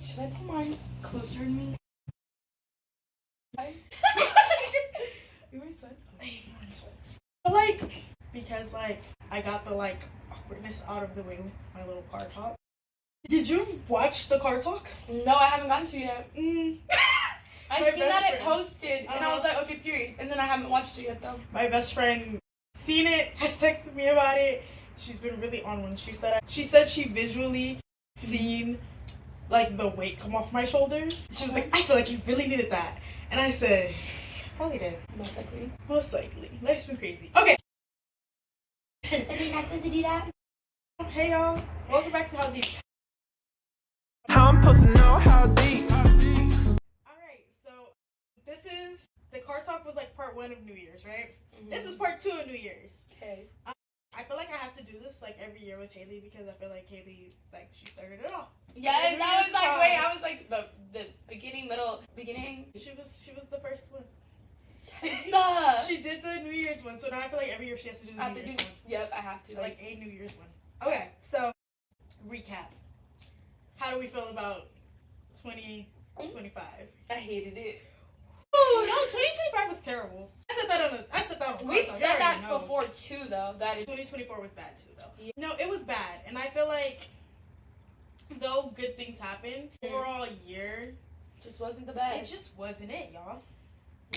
Should I put mine closer to me? You wearing sweats? I am wearing sweats. But like, because like I got the like awkwardness out of the way with my little car talk. Did you watch the car talk? No, I haven't gotten to it yet. I seen that it posted, and I was like, okay, period. And then I haven't watched it yet, though. My best friend seen it, has texted me about it. She's been really on one. She said she visually seen like the weight come off my shoulders. She was like, I feel like you really needed that. And I said, probably did. Most likely. Most likely. Life's been crazy. Okay. Is he not supposed to do that? Hey y'all. Welcome back to How Deep. How I'm supposed to know how deep. Alright, so this is the car talk was like part 1 of New Year's, right? Mm-hmm. This is part 2 of New Year's. Okay. I feel like I have to do this like every year with Hailey because I feel like Hailey like she started it all. Yes, I was like, wait, I was like the beginning, middle, beginning. She was the first one. She did the New Year's one, so now I feel like every year she has to do the New Year's one. Yep, I have to. Like a New Year's one. Okay, so recap. How do we feel about 2025? I hated it. Oh no, 2025 was terrible. I said that on We said that before too, though. That is 2024 was bad too, though. Yeah. No, it was bad, and I feel like though good things happened, overall year just wasn't the best. It just wasn't it, y'all.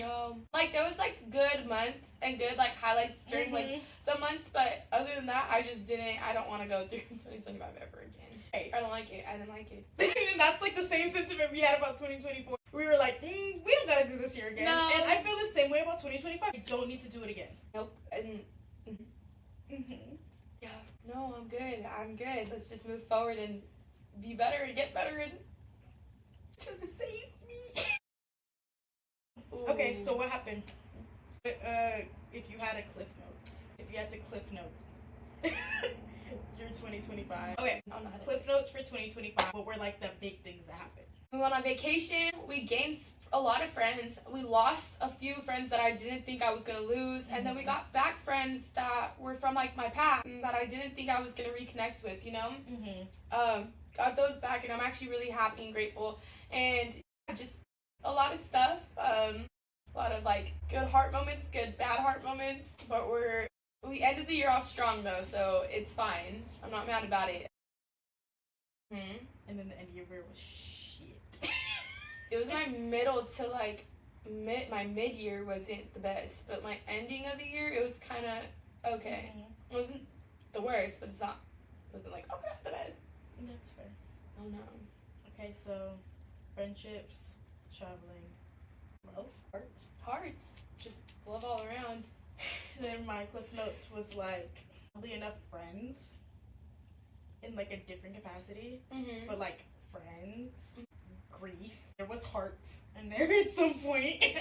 No, like there was like good months and good like highlights during like the months, but other than that, I don't want to go through 2025 ever again. Right. I don't like it. I didn't like it. And that's like the same sentiment we had about 2024. We were like, we don't gotta do this year again. No. And I feel the same way about 2025. I don't need to do it again. Nope. And yeah, no, I'm good. I'm good. Let's just move forward and be better and get better and to save me. Okay, so what happened? If you had a cliff notes, if you had to cliff note your 2025. Okay, cliff notes for 2025. What were like the big things that happened? We went on vacation. We gained a lot of friends. We lost a few friends that I didn't think I was gonna lose, and then we got back friends that were from like my past that I didn't think I was gonna reconnect with. You know, got those back, and I'm actually really happy and grateful, and just a lot of stuff. A lot of like good heart moments, good bad heart moments, but we ended the year off strong though, so it's fine. I'm not mad about it. And then the end of your year was shit. It was my middle to like my mid-year wasn't the best, but my ending of the year, it was kind of okay. It wasn't the worst, but it wasn't like okay the best. That's fair. Oh no. Okay, so friendships, traveling, love, hearts, just love all around. Then my cliff notes was like oddly enough friends in like a different capacity, but like friends, grief. There was hearts in there at some point. At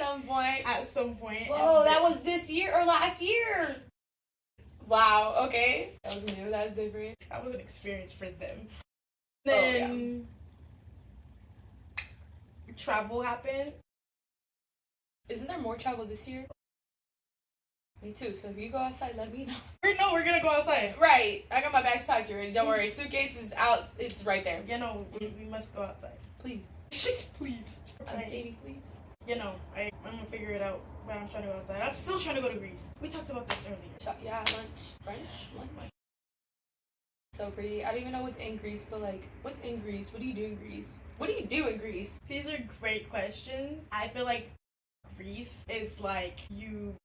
some point. Whoa, that was this year or last year. Wow. Okay. That was new. That was different. That was an experience for them. Then travel happened. Isn't there more travel this year? Me too. So if you go outside, let me know. No, we're gonna go outside. Right. I got my bags packed already. Don't worry. Suitcase is out. It's right there. You know, we must go outside. Please. Just please. I'm saving, please. You know, I'm gonna figure it out, but I'm trying to go outside. I'm still trying to go to Greece. We talked about this earlier. Yeah, lunch. So pretty. I don't even know what's in Greece, but like, what's in Greece? What do you do in Greece? What do you do in Greece? These are great questions. I feel like Greece is like you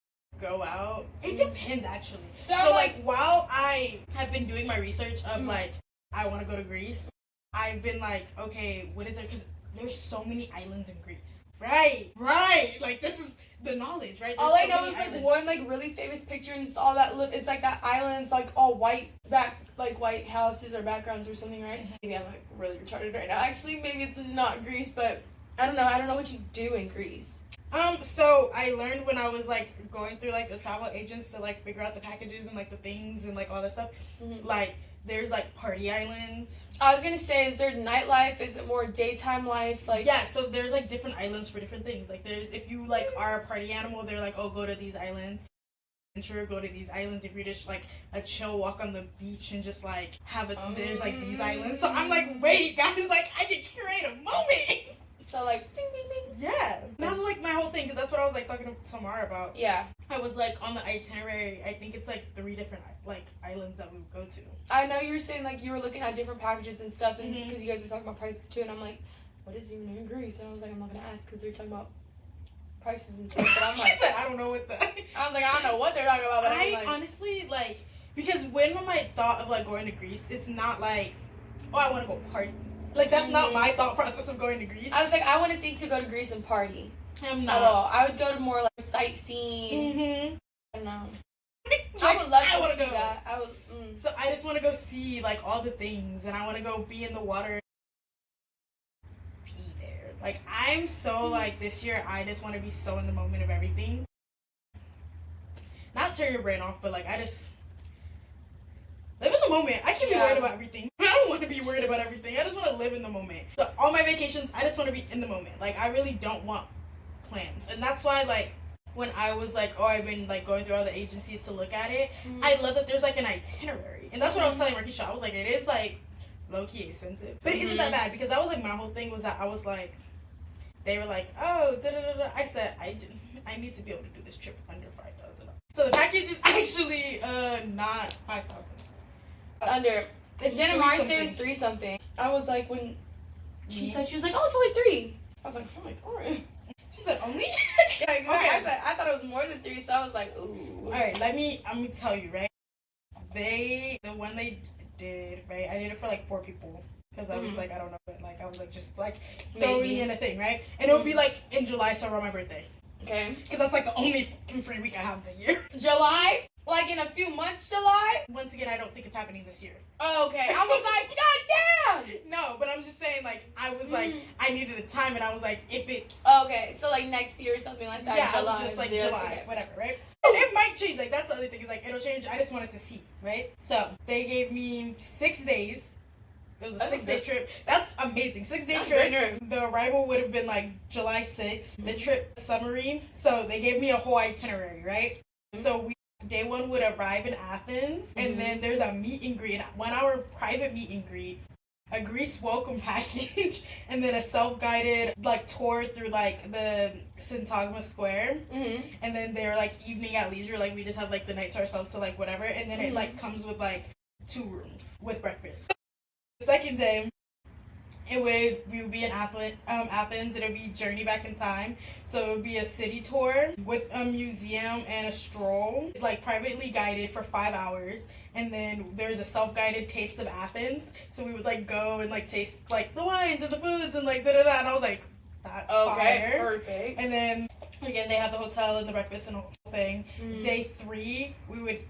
go out. It depends actually. So like while I have been doing my research of like I want to go to Greece, I've been like, okay, what is it? Because there's so many islands in Greece. Right. Like this is the knowledge, right? There's all I know is like one like really famous picture, and it's all that. It's like that island's like all white white houses or backgrounds or something, right? Maybe I'm like really retarded right now. Actually, maybe it's not Greece, but I don't know. I don't know what you do in Greece. So I learned when I was like going through like the travel agents to like figure out the packages and like the things and like all that stuff. Like there's like party islands. I was gonna say, is there nightlife? Is it more daytime life? Like yeah, so there's like different islands for different things. Like there's if you like are a party animal, they're like, oh, go to these islands. adventure, go to these islands if you're just like a chill walk on the beach and just like have a there's like these islands. So I'm like, wait guys, like I can curate a moment. So like bing, bing, bing. Yeah, that was like my whole thing, because that's what I was like talking to Tamara about. Yeah, I was like on the itinerary, I think it's like 3 different like islands that we would go to. I know you were saying like you were looking at different packages and stuff, and because you guys were talking about prices too, and I'm like, what is even in Greece? And I was like, I'm not gonna ask because they're talking about prices and stuff. But I'm like, she said, I don't know what the. I was like, I don't know what they're talking about. But I like, honestly like, because when my thought of like going to Greece, it's not like, oh, I want to go party. Like that's not my thought process of going to Greece. I was like, I wouldn't think to go to Greece and party. I'm not at all. I would go to more like sightseeing. I don't know. Like, I would love to see that. I would. So I just want to go see like all the things, and I want to go be in the water. Pee there. Like I'm so like this year, I just want to be so in the moment of everything. Not turn your brain off, but like I just live in the moment. I can't be worried about everything. I don't want to be worried about everything. I just want to live in the moment. So all my vacations, I just want to be in the moment. Like I really don't want plans, and that's why like when I was like, oh, I've been like going through all the agencies to look at it, I love that there's like an itinerary, and that's what I was telling Marquisha. I was like, it is like low key expensive, but it isn't that bad, because that was like my whole thing was that I was like, they were like, oh, da da da da. I said I need to be able to do this trip under $5,000. So the package is actually not $5,000. Under. It's Then Mari said it was 3 something. I was like, when she said, she was like, oh, it's only 3. I was like, oh my god. She said only? Yeah, exactly. Okay. I thought it was more than 3, so I was like, ooh. All right, let me tell you, right? The one they did, right? I did it for like 4 people, because I was like, I don't know, but like I was like, just like throw me in a thing, right? And it would be like in July, so around my birthday. Okay. Because that's like the only fucking free week I have that year. July? Like in a few months, July? Once again, I don't think it's happening this year. Oh, okay. I was like, god damn! No, but I'm just saying, like, I was like, I needed a time, and I was like, if it's... Okay, so like next year or something like that. Yeah, July. I was just like July, whatever, right? And it might change. Like, that's the other thing, is like, it'll change. I just wanted to see, right? So, they gave me 6 days. It was a 6-day trip. That's amazing. 6-day trip. The arrival would have been like July 6th. The trip summary. So they gave me a whole itinerary, right? So day 1 would arrive in Athens, and then there's a meet and greet, 1-hour private meet and greet, a Greece welcome package, and then a self-guided like tour through like the Syntagma Square, and then they're like evening at leisure, like we just have like the night to ourselves, so like whatever, and then it like comes with like 2 rooms with breakfast. The second day, we would be in Athens. It would be journey back in time. So it would be a city tour with a museum and a stroll, like privately guided for 5 hours. And then there's a self-guided taste of Athens. So we would like go and like taste like the wines and the foods and like da da da. And I was like, that's fire. Perfect. And then again, they have the hotel and the breakfast and the whole thing. Day 3, we would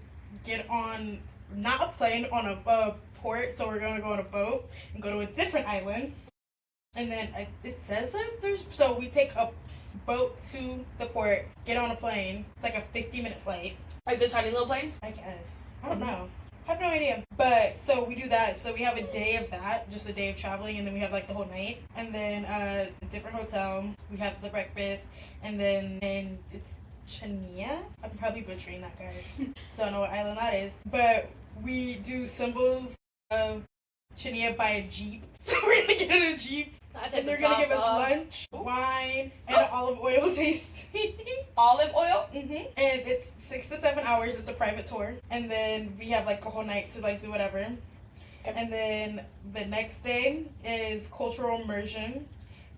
get on not a plane, on a port, so we're gonna go on a boat and go to a different island, and then it says that so we take a boat to the port, get on a plane. It's like a 50-minute flight, like the tiny little planes, I guess. I don't know, I have no idea, but so we do that. So we have a day of that, just a day of traveling, and then we have like the whole night, and then a different hotel, we have the breakfast, and then it's Chania. I'm probably butchering that, guys. So I don't know what island that is, but we do symbols of Chania by a Jeep. So we're gonna get in a Jeep, and they're gonna give us lunch, wine, and olive oil tasting. Olive oil? And it's 6 to 7 hours. It's a private tour, and then we have like a whole night to like do whatever. And then the next day is cultural immersion,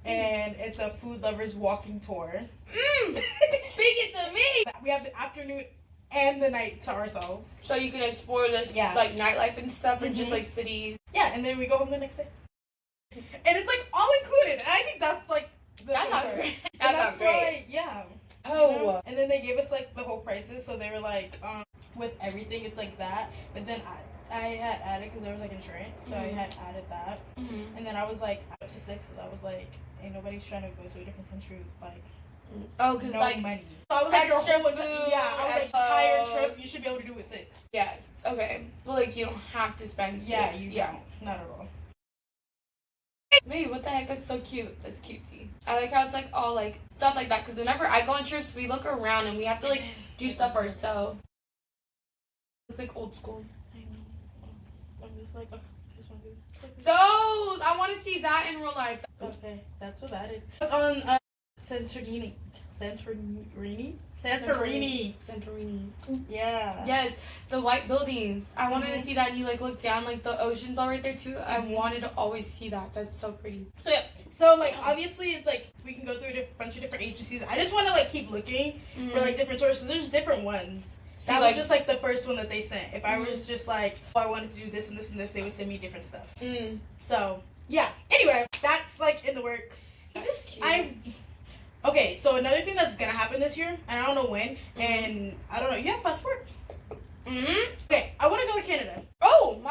and it's a food lovers walking tour. Speak it to me. We have the afternoon and the night to ourselves, so you can explore this like nightlife and stuff, and just like cities. Yeah, and then we go home the next day, and it's like all included. And I think that's like that's not great. That's great. Why, Oh. You know? And then they gave us like the whole prices, so they were like, with everything it's like that. But then I had added, because there was like insurance, so I had added that. And then I was like up to 6, so I was like, ain't nobody's trying to go to a different country with like. Oh, because no like money. So I was like, your whole food, I was like, entire trip you should be able to do with 6. Yes. Okay. But like you don't have to spend 6. Yeah, you don't. Not at all. Wait, what the heck? That's so cute. That's cutesy. I like how it's like all like stuff like that. Because whenever I go on trips, we look around and we have to like do stuff ourselves. It's like old school. I know. I'm just like, oh, I just want to do this. Those! I want to see that in real life. Okay, that's what that is. It's on Santorini. Yeah. Yes, the white buildings. I wanted to see that, and you like look down, like the ocean's all right there too. I wanted to always see that. That's so pretty. So yeah, so like obviously it's like we can go through a bunch of different agencies. I just want to like keep looking for like different sources. There's different ones. That was just like the first one that they sent. If I was just like, oh, I wanted to do this and this and this, they would send me different stuff. So yeah. Anyway, that's like in the works. Okay, so another thing that's gonna happen this year, and I don't know when, and I don't know. You have a passport? Okay, I want to go to Canada. Oh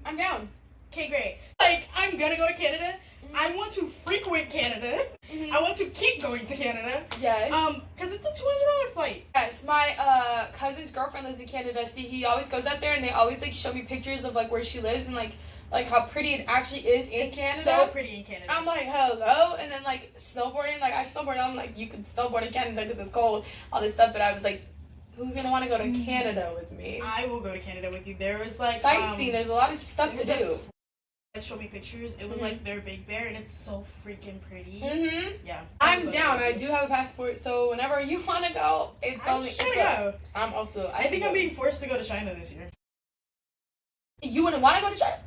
I'm down. Okay, great. Like I'm gonna go to Canada. I want to frequent Canada. I want to keep going to Canada. Yes. Because it's a $200 flight. Yes, my cousin's girlfriend lives in Canada. See, he always goes out there, and they always like show me pictures of like where she lives and like how pretty it actually is in Canada. So pretty in Canada. I'm like, hello, and then like snowboarding. Like I snowboard. I'm like, you can snowboard in Canada because it's cold, all this stuff. But I was like, who's gonna want to go to Canada with me? I will go to Canada with you. There was like sightseeing. There's a lot of stuff to do. Show me pictures. It was like their Big Bear, and it's so freaking pretty. Yeah, I'm down. I do have a passport, so whenever you want to go, I'm go. I'm also. I think I'm being forced to go to China this year. You wouldn't want to go to China?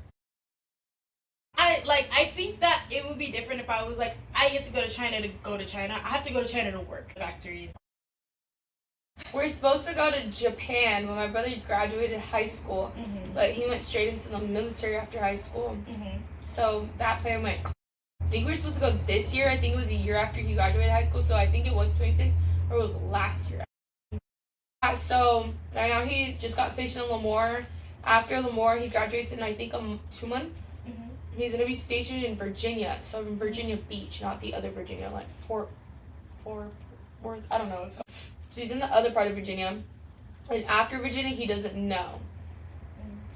I think that it would be different if I was like, I get to go to China to go to China. I have to go to China to work factories. We're supposed to go to Japan when my brother graduated high school, but he went straight into the military after high school. So that plan went. I think we were supposed to go this year. I think it was a year after he graduated high school, so I think it was 26 or it was last year. So right now he just got stationed in Lemoore. After Lemoore, he graduates in I think 2 months. He's gonna be stationed in Virginia, so in Virginia Beach, not the other Virginia, like Fort Worth. I don't know what it's called. So he's in the other part of Virginia, and after Virginia, he doesn't know,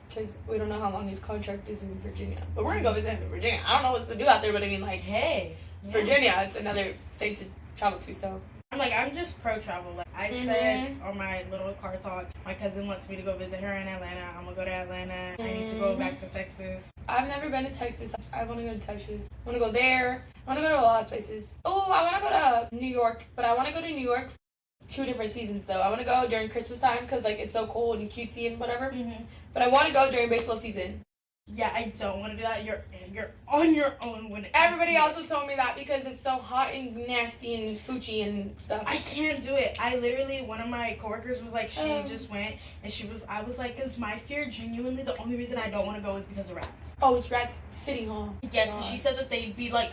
because we don't know how long his contract is in Virginia. But we're gonna go visit him in Virginia. I don't know what to do out there, but I mean, like, hey, it's Virginia. It's another state to travel to. So I'm just pro travel. Like I said on my little car talk, my cousin wants me to go visit her in Atlanta. I'm gonna go to Atlanta. I need to go back to Texas. I've never been to Texas. I want to go to Texas. I want to go there. I want to go to a lot of places. Oh, I want to go to New York, but I want to go to New York 2 different seasons though. I want to go during Christmas time because like it's so cold and cutesy and whatever. But I want to go during baseball season. Yeah, I don't want to do that. You're on your own when it everybody also told me that because it's so hot and nasty and foochy and stuff. I can't do it. I literally, one of my coworkers was like, she just went and I was like, because my fear genuinely, the only reason I don't want to go is because of rats. Oh, it's rats City Hall. Yes, and she said that they'd be like,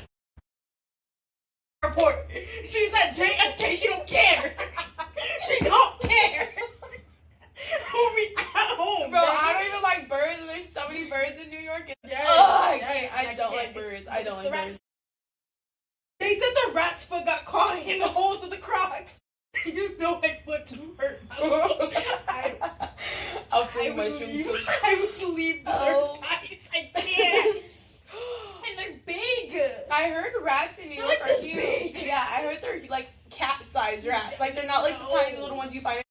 report. She's at JFK. She don't care. She don't care. We'll be at home. Bro, I don't even like birds, and there's so many birds in New York. I don't like birds. I don't like birds. They said the rat's foot got caught in the holes of the Crocs. You know my foot hurt. I'll play mushrooms. I would leave the surf guys. I can't. And they're big. I heard rats in New York are huge. Big. Yeah, I heard they're like cat-sized rats. Like they're not like the tiny little ones you find.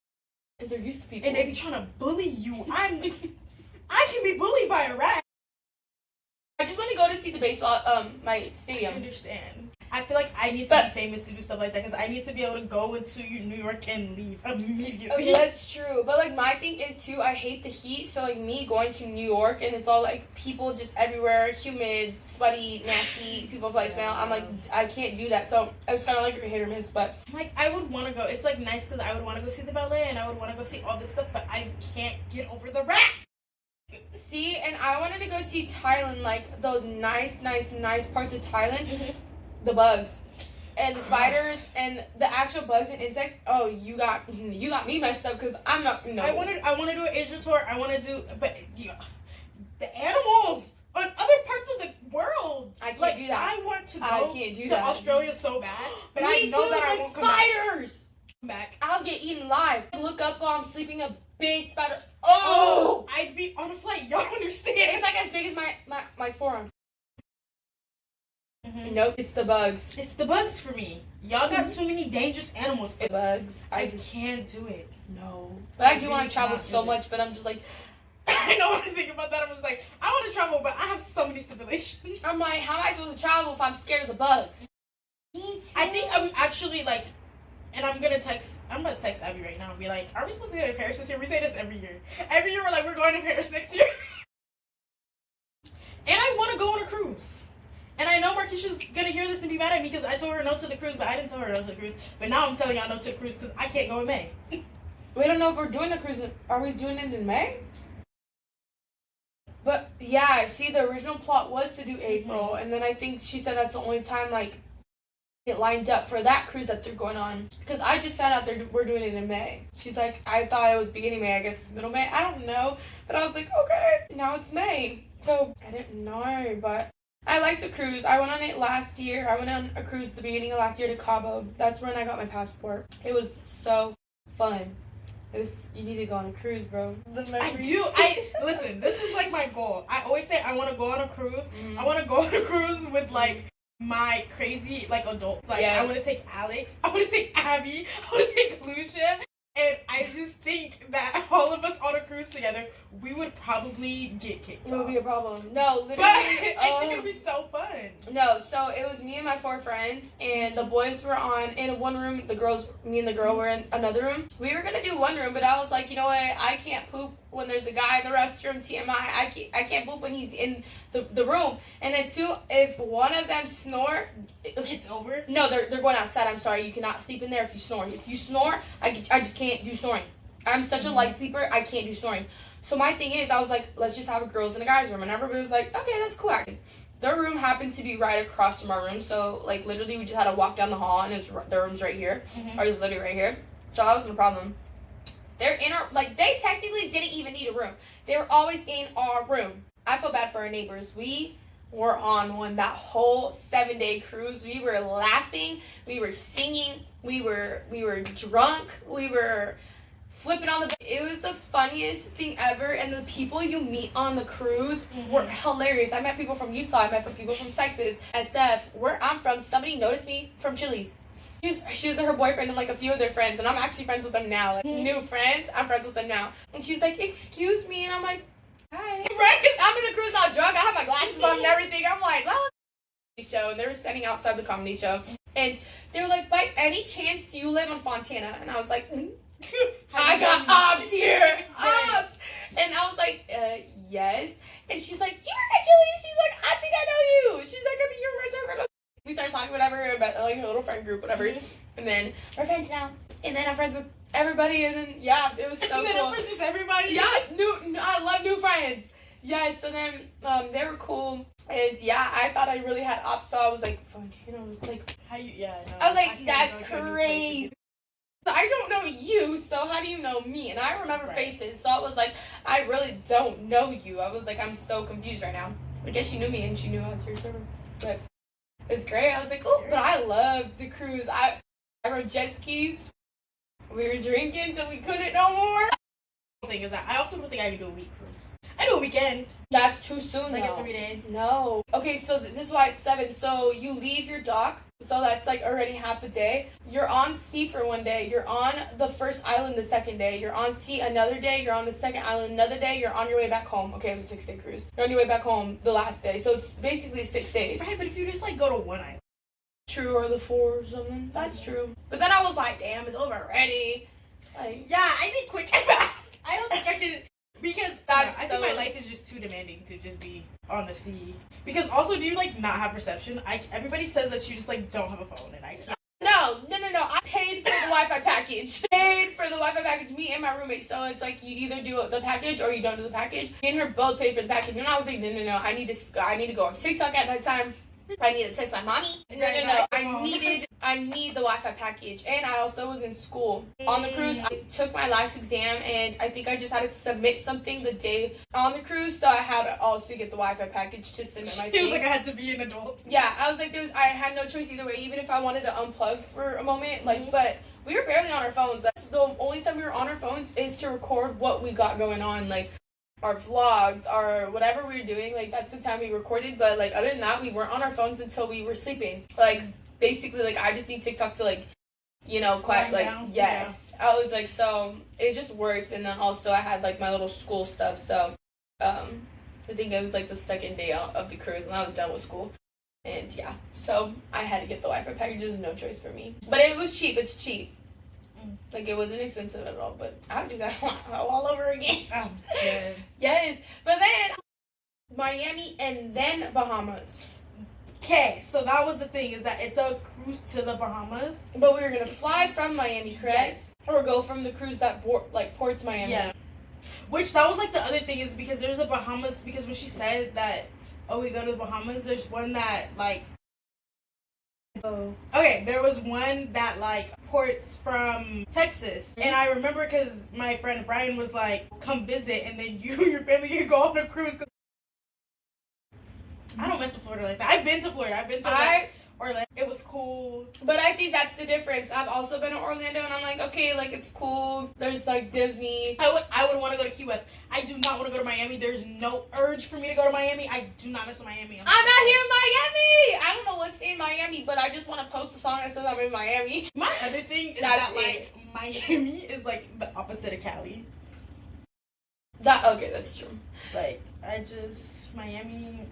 Because they're used to people. And they be trying to bully you. I can be bullied by a rat. I just want to go to see the baseball, my stadium. I understand. I feel like I need to be famous to do stuff like that because I need to be able to go into New York and leave immediately. Okay, that's true. But like my thing is too, I hate the heat. So like me going to New York and it's all like people just everywhere, humid, sweaty, nasty, people play smell. I'm like, I can't do that. So I was kind of like a hit or miss. But like I would want to go. It's like nice because I would want to go see the ballet and I would want to go see all this stuff. But I can't get over the rats. See, and I wanted to go see Thailand, like the nice parts of Thailand. The bugs and the spiders and the actual bugs and insects. Oh, you got me messed up because I'm not. No. I want to do an Asia tour. I want to do, but the animals on other parts of the world. I can't do that. I want to go I can't do that. Australia so bad, but I know that I won't come back. I'll get eaten live. Look up while I'm sleeping. A big spider. Oh, I'd be on a flight. Y'all understand? It's like as big as my forearm. Nope, it's the bugs. It's the bugs for me. Y'all got too many dangerous animals. Bugs. I just can't do it. No. But I do want to travel so much, but I'm just like, I know when I think about that, I'm just like, I want to travel, but I have so many stipulations. I'm like, how am I supposed to travel if I'm scared of the bugs? I think I'm actually like, and I'm gonna text Abby right now and be like, are we supposed to go to Paris this year? We say this every year. Every year we're like, we're going to Paris next year. And I want to go on a cruise. And I know Marquisha's gonna hear this and be mad at me because I told her no to the cruise, but I didn't tell her no to the cruise. But now I'm telling y'all no to the cruise because I can't go in May. We don't know if we're doing the cruise. Are we doing it in May? But yeah, see, the original plot was to do April, and then I think she said that's the only time like it lined up for that cruise that they're going on. Because I just found out we're doing it in May. She's like, I thought it was beginning May. I guess it's middle May. I don't know, but I was like, okay, now it's May. So I didn't know, but I liked the cruise. I went on it last year. I went on a cruise at the beginning of last year to Cabo. That's when I got my passport. It was so fun. You need to go on a cruise, bro. I do. Listen, this is like my goal. I always say I want to go on a cruise. I want to go on a cruise with like my crazy like adults. Like I want to take Alex. I want to take Abby. I want to take Lucia. And I just think that all of us on a cruise together, we would probably get kicked off. It would be a problem. No, literally. But I think it would be so fun. No, so it was me and my 4 friends, and the boys were in one room. Me and the girl were in another room. We were gonna do one room, but I was like, you know what? I can't poop when there's a guy in the restroom. TMI. I can't poop when he's in the room. And then 2, if one of them snore, it's over. No, they're going outside. I'm sorry, you cannot sleep in there if you snore. If you snore, I just can't do snoring. I'm such a light sleeper, I can't do snoring. So my thing is, I was like, let's just have a girls and a guys room. And everybody was like, okay, that's cool. Their room happened to be right across from our room. So, like, literally, we just had to walk down the hall, and their room's right here. Ours literally right here. So that wasn't a problem. They're in our, like, they technically didn't even need a room. They were always in our room. I feel bad for our neighbors. We were on that whole 7-day cruise. We were laughing. We were singing. We were drunk. We were flipping on the. It was the funniest thing ever, and the people you meet on the cruise were hilarious. I met people from Utah. I met people from Texas. SF, where I'm from, somebody noticed me from Chili's. She was her boyfriend and like a few of their friends, and I'm actually friends with them now. Like new friends, I'm friends with them now. And she's like, "Excuse me," and I'm like, "Hi." Right? I'm in the cruise all drunk. I have my glasses on and everything. I'm like, "Well." Show, and they were standing outside the comedy show, and they were like, by any chance do you live on Fontana? And I was like, I got obs here, obs. And I was like, yes. And she's like, do you work at Chili's? She's like, I think I know you. She's like, I think you're my circle. We started talking whatever about like a little friend group, whatever. And then we're friends now, and then I'm friends with everybody, and then yeah, it was so cool. I'm friends with everybody. Yeah, I love new friends. Yes, so then they were cool. And yeah, I thought I really had ops, so I was like, Fontana was like, I was like, that's crazy. I don't know you, so how do you know me? And I remember faces, so I was like, I really don't know you. I was like, I'm so confused right now. I guess she knew me, and she knew I was her server. But it was great. I was like, oh, but I loved the cruise. I rode jet skis. We were drinking till we couldn't no more. The thing is that I also don't think I can do a week cruise. I do a weekend. That's too soon, like though. A 3-day. No. Okay, so this is why it's 7. So you leave your dock, so that's like already half a day. You're on sea for 1 day. You're on the first island the second day. You're on sea another day. You're on the second island another day. You're on your way back home. Okay, it was a 6-day cruise. You're on your way back home the last day. So it's basically 6 days. Right, but if you just like go to one island. True, or the 4 or something. That's true. But then I was like, damn, it's over already. Like, yeah, I did quick and fast. I don't think I could. Because I think my life is just too demanding to just be on the sea. Because also, do you like not have reception? Everybody says that you just like don't have a phone, and I can't. No. I paid for the Wi-Fi package. Me and my roommate. So it's like you either do the package or you don't do the package. Me and her both paid for the package, and I was like, no. I need to go on TikTok at night time. I need to text my mommy. No. I need the Wi-Fi package. And I also was in school. On the cruise, I took my last exam, and I think I just had to submit something the day on the cruise, so I had to also get the Wi-Fi package to submit my thing. It was like I had to be an adult. Yeah, I was like, I had no choice either way, even if I wanted to unplug for a moment. Like, but we were barely on our phones. That's the only time we were on our phones is to record what we got going on. Like, our vlogs, our whatever we were doing, like that's the time we recorded, but like other than that, we weren't on our phones until we were sleeping. Like basically like I just need TikTok to like, you know, quite like down. yes. Yeah. I was like, so it just worked, and then also I had like my little school stuff. So I think it was like the second day of the cruise, and I was done with school. And yeah, so I had to get the Wi-Fi packages, no choice for me. But it was cheap, it's cheap. Like, it wasn't expensive at all, but I would do that all over again. Oh, good. Yes, but then Miami and then Bahamas. Okay, so that was the thing, is that it's a cruise to the Bahamas. But we were going to fly from Miami, correct? Yes. Or go from the cruise that ports Miami. Yeah. Which, that was like the other thing, is because there's a Bahamas, because when she said that, oh, we go to the Bahamas, there's one that, like, oh. Okay, there was one that, like, ports from Texas. And I remember because my friend Brian was like, come visit, and then you and your family can go on a cruise. I don't mess with Florida like that. I've been to Florida. I've been to Orlando. It was cool. But I think that's the difference. I've also been to Orlando, and I'm like, okay, like, it's cool. There's, like, Disney. I would want to go to Key West. I do not want to go to Miami. There's no urge for me to go to Miami. I do not miss Miami. I'm not here in Miami. I don't know what's in Miami, but I just want to post a song that says I'm in Miami. My other thing is that, like, Miami is, like, the opposite of Cali. Okay, that's true. Like, Miami...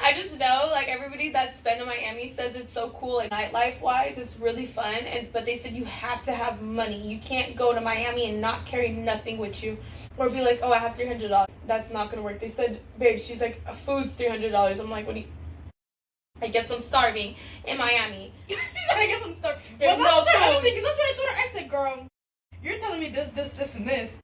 I just know, like, everybody that's been to Miami says it's so cool, like, nightlife-wise, it's really fun, but they said you have to have money. You can't go to Miami and not carry nothing with you, or be like, oh, I have $300. That's not gonna work. They said, babe, she's like, food's $300. I'm like, what do you... I guess I'm starving in Miami. She said, I guess I'm starving. There's no food. That's what I told her. I said, girl, you're telling me this, and this.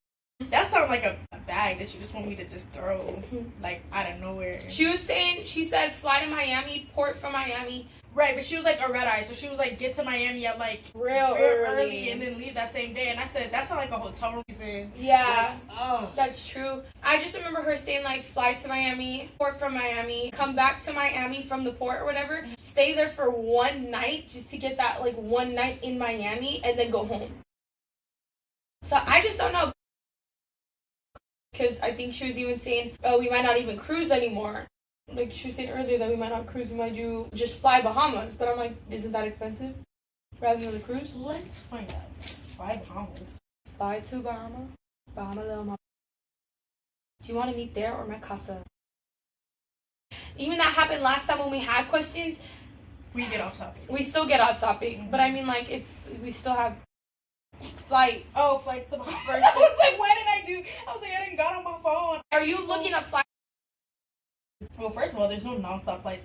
That sounds like a bag that you just want me to just throw, like, out of nowhere. She said fly to Miami, port from Miami. Right, but she was like a red eye, so she was like, get to Miami at like real early and then leave that same day. And I said, that's not like a hotel room. Yeah, like, oh, that's true. I just remember her saying like, fly to Miami, port from Miami, come back to Miami from the port or whatever, stay there for one night just to get that like one night in Miami, and then go home. So I just don't know. Because I think she was even saying, oh, we might not even cruise anymore. Like she was saying earlier that we might not cruise, we might just fly Bahamas. But I'm like, isn't that expensive? Rather than the cruise? Let's find out. Fly Bahamas. Fly to Bahama. Bahama Little Mama. Do you want to meet there or my casa? Even that happened last time when we had questions. We get off topic. We still get off topic. Mm-hmm. But I mean, like, we still have flights. Oh, flights to Bahamas. I was like, what did I do? I was like, I didn't got on my phone. Are you looking at flights? Well, first of all, there's no non-stop flights.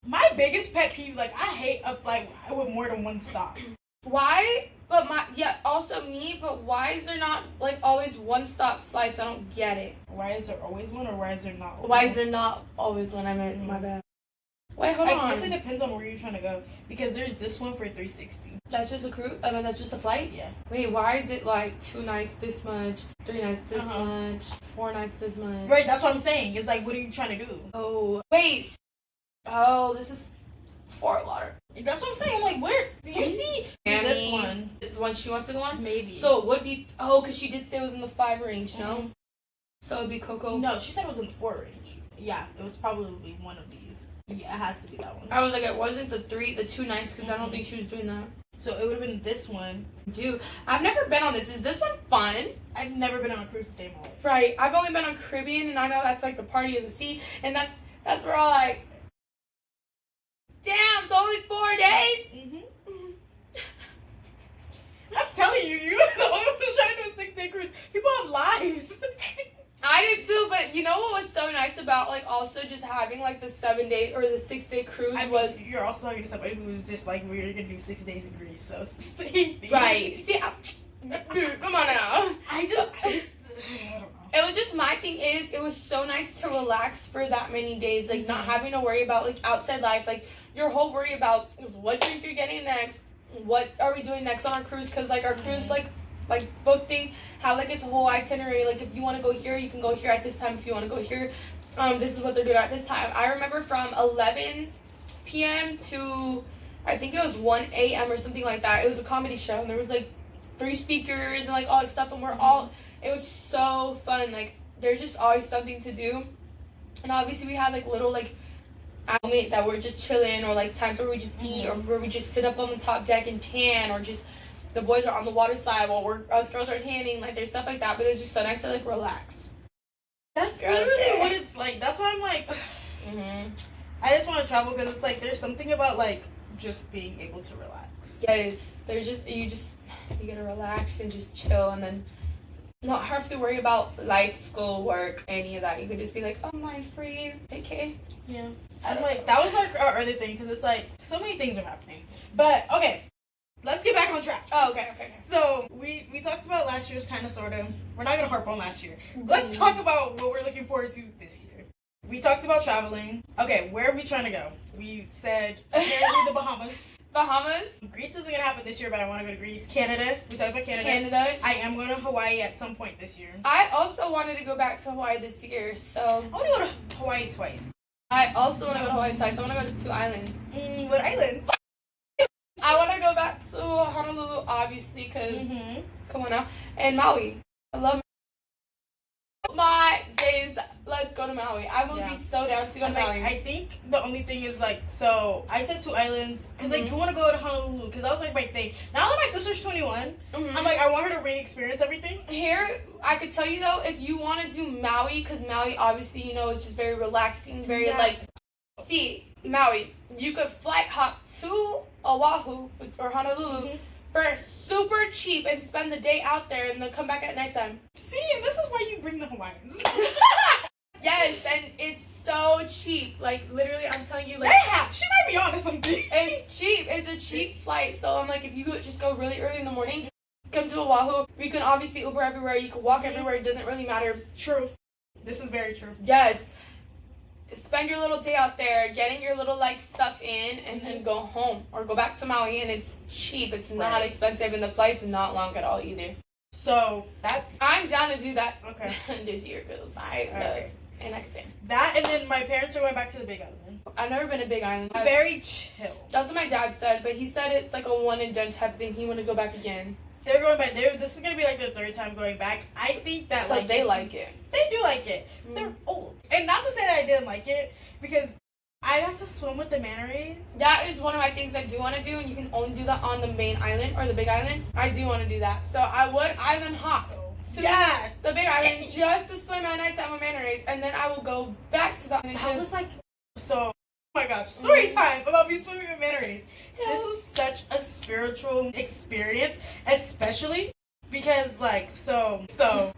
My biggest pet peeve, like, I hate a flight with more than one stop. Why? But also me, but why is there not, like, always one-stop flights? I don't get it. Why is there always one, or why is there not always one? Why is there not always one? I meant, my bad. Wait, hold on. I guess it depends on where you're trying to go, because there's this one for $360. That's just a cruise? I mean, that's just a flight? Yeah. Wait, why is it, like, 2 nights this much, 3 nights this much, 4 nights this much? Right, that's what I'm saying. It's like, what are you trying to do? Oh. Wait. Oh, this is Fort Lauderdale. That's what I'm saying. I'm like, where? You see this one. The one she wants to go on? Maybe. So it would be, because she did say it was in the 5 range, no? So it would be Coco. No, she said it was in the 4 range. Yeah, it was probably one of these. Yeah, it has to be that one. I was like, it wasn't the 2 nights, because I don't think she was doing that. So it would have been this one. Dude, I've never been on this. Is this one fun? I've never been on a cruise a day in my life. Right. I've only been on Caribbean, and I know that's like the party of the sea, and that's where all like, damn, it's only 4 days? Mm-hmm. I'm telling you, you're the only one who's trying to do a 6-day cruise. People have lives. I did too, but you know what was so nice about like also just having like the 7-day or the 6-day cruise was you're also talking to somebody who was just like, we're gonna do 6 days in Greece, so it's the same thing. Right. See, come on now. I don't know. It was just, my thing is, it was so nice to relax for that many days, like not having to worry about like outside life, like your whole worry about what drink you're getting next, what are we doing next on our cruise, because like our cruise like book thing, how like it's a whole itinerary, like if you want to go here, you can go here at this time, if you want to go here, this is what they're doing at this time. I remember from 11 p.m. to I think it was 1 a.m. or something like that. It was a comedy show, and there was like 3 speakers and like all this stuff, and it was so fun. Like there's just always something to do, and obviously we had like little like moment that we're just chilling, or like times where we just eat, or where we just sit up on the top deck and tan, or just the boys are on the water side while us girls are tanning. Like there's stuff like that, but it's just so nice to like relax. That's literally what it's like. That's why I'm like, I just want to travel because it's like there's something about like just being able to relax. Yes, there's you gotta relax and just chill, and then not have to worry about life, school, work, any of that. You could just be like, oh, mind free, okay. Yeah. I'm like, that was like our other thing, because it's like so many things are happening. But okay, let's get back on track. Oh, okay. So we talked about last year's kind of sort of. We're not gonna harp on last year. Let's talk about what we're looking forward to this year. We talked about traveling. Okay, where are we trying to go? We said apparently the Bahamas. Greece isn't gonna happen this year, but I want to go to Greece. Canada. We talked about Canada. I am going to Hawaii at some point this year. I also wanted to go back to Hawaii this year, so I want to go to Hawaii twice. I also want to go to Hawaii twice. I want to go to 2 islands. What islands? I want to go back to Honolulu, obviously, because come on now, and Maui. I love my days. Let's go to Maui. I will be so down to go to Maui. I think the only thing is like, so I said 2 islands because I do want to go to Honolulu because that was like my thing. Now that my sister's 21, I'm like, I want her to re-experience everything. Here, I could tell you though, if you want to do Maui, because Maui obviously, you know, it's just very relaxing, very like, see, Maui, you could flight hop to Oahu or Honolulu for super cheap and spend the day out there and then come back at nighttime. See, and this is why you bring the Hawaiians. Yes, and it's so cheap. Like, literally, I'm telling you, like... She might be onto something. It's cheap. It's a cheap flight. So, I'm like, if you could just go really early in the morning, come to Oahu, we can obviously Uber everywhere. You can walk everywhere. It doesn't really matter. True. This is very true. Yes. Spend your little day out there, getting your little, like, stuff in, and then go home. Or go back to Maui, and it's cheap. It's not expensive, and the flight's not long at all, either. So, that's... I'm down to do that this year, because I love and I can tan. That, and then my parents are going back to the Big Island. I've never been to Big Island. Very chill. That's what my dad said, but he said it's like a one and done type thing. He want to go back again. They're going back. This is going to be like their 3rd time going back. I think that like they like it. They do like it. They're old. And not to say that I didn't like it, because I got to swim with the manta rays. That is one of my things I do want to do, and you can only do that on the main island or the Big Island. I do want to do that. So I would island hop to the Big Island just to swim at nighttime with manta rays, and then I will go back to the island. That was like, so, oh my gosh, story time about me swimming with manta rays. This was such a spiritual experience, especially because, like, so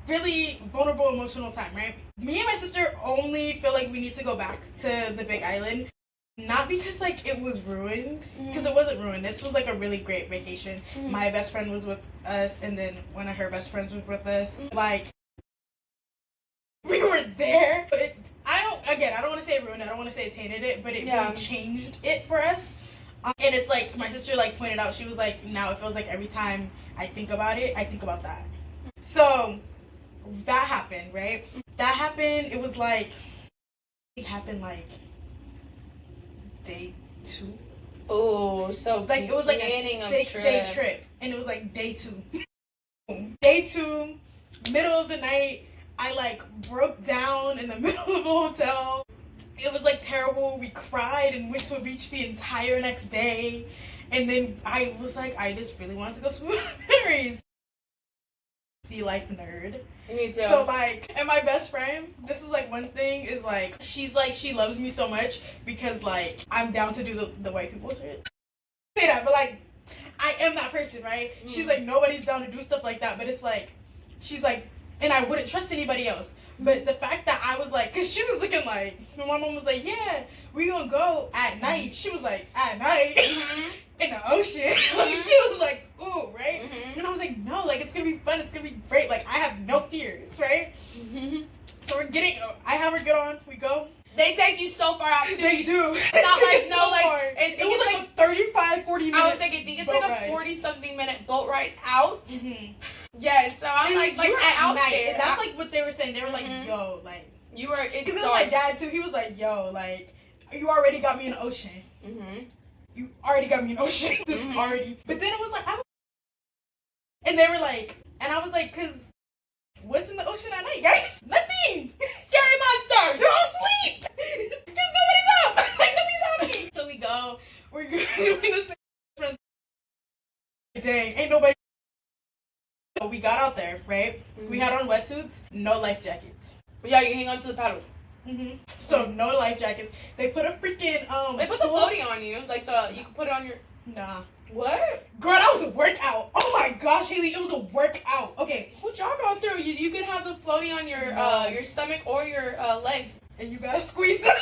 really vulnerable emotional time, right? Me and my sister only feel like we need to go back to the Big Island. Not because, like, it was ruined, because it wasn't ruined. This was, like, a really great vacation. My best friend was with us, and then one of her best friends was with us. Like, we were there. But I don't want to say it ruined. I don't want to say it tainted it, but it really changed it for us. And it's, like, my sister, like, pointed out, she was, like, now it feels like every time I think about it, I think about that. So, that happened, right? That happened, it was, like, it happened, like, day 2. Oh, so like it was like a 6-day trip, and it was like day 2. Day 2, middle of the night, I like broke down in the middle of the hotel. It was like terrible. We cried and went to a beach the entire next day, and then I was like, I just really wanted to go swim with berries. Sea life nerd. Me too. So like, and my best friend, this is like one thing is like, she's like, she loves me so much because like I'm down to do the white people shit. Say that, but like I am that person, right? She's like, nobody's down to do stuff like that, but it's like, she's like, and I wouldn't trust anybody else. But the fact that I was like, cause she was looking like, my mom was like, yeah, we gonna go at night. She was like, at night in the ocean. She was like, ooh, right? And I was like, no, like it's gonna be fun. It's gonna be great. Like I have no fears, right? So I have her get on. We go. They take you so far out too. They do. It's not like no, like it was like a 35-40 minute. I was like, I think it's like a 40-something minute boat ride out. Yes, so I'm like you were out night. there. And that's like what they were saying. They were like, yo, like you were. Because it was my dad too. He was like, yo, like you already got me in the ocean. You already got me in the ocean. This is already. But then it was like, and they were like, and I was like, cause what's in the ocean at night, guys? Nothing. Scary monsters. They're all asleep. Cause nobody's up. Like right? We had on wetsuits, no life jackets. Yeah, you hang on to the paddles. So no life jackets. They put a freaking They put the floaty on you, like you can put it on your. Nah. What? Girl, that was a workout. Oh my gosh, Hailey, it was a workout. Okay. What y'all go through? You can have the floaty on your stomach or your legs. And you gotta squeeze them.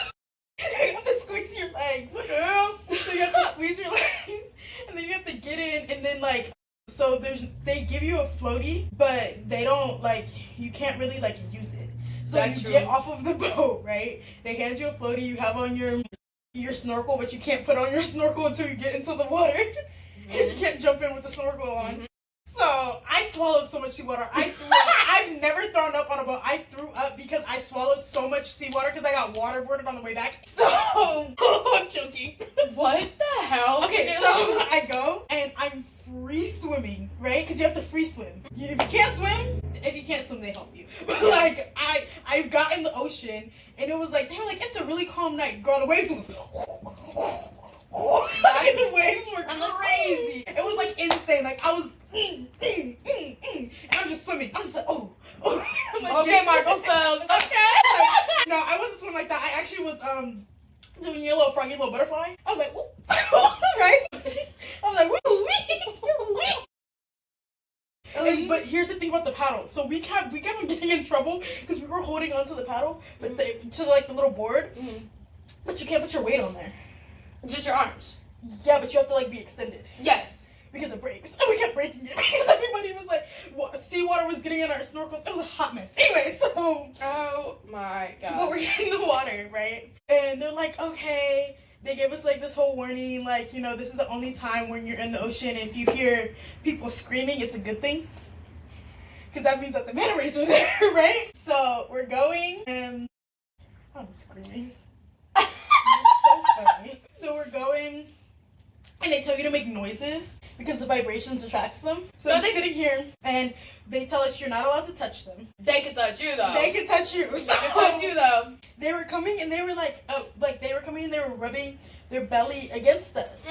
You have to squeeze your legs. Girl. So you have to squeeze your legs. And then you have to get in and then like so they give you a floaty, but they don't like you can't really like use it. So That's you true. get off of the boat, right? They hand you a floaty, you have on your snorkel, but you can't put on your snorkel until you get into the water. Because you can't jump in with the snorkel on. So I swallowed so much seawater. I threw up. I've never thrown up on a boat. I threw up because I swallowed so much seawater because I got waterboarded on the way back. So I'm joking. What the hell? Okay, so I go and I'm free swimming, right? Because you have to free swim. If you can't swim, they help you. But like I got in the ocean and it was like they were like, it's a really calm night, girl. The waves was. The waves were crazy. It was like insane. Like I was, and I'm just swimming. I'm just like, oh. I'm like, okay, Marco Phelps. Okay. Like, no, I wasn't swimming like that. I actually was doing your little froggy little butterfly. I was like, ooh. Right? I was like, woo wee. But here's the thing about the paddle. So we kept on getting in trouble because we were holding onto the paddle, but to like the little board. But you can't put your weight on there. Just your arms. Yeah, but you have to like be extended. Yes. Because it breaks. And we kept breaking it because everybody was like, seawater was getting in our snorkels. It was a hot mess. Anyway, so. Oh my god. But we're getting the water, right? And they're like, okay. They gave us like this whole warning, like, you know, this is the only time when you're in the ocean and if you hear people screaming, it's a good thing. Because that means that the manta rays were there, right? So we're going and I'm screaming. It's so funny. So we're going and they tell you to make noises because the vibrations attracts them. So I'm sitting here and they tell us you're not allowed to touch them. They can touch you though. They can touch you. They can touch you though. They were coming and they were like, they were rubbing their belly against us.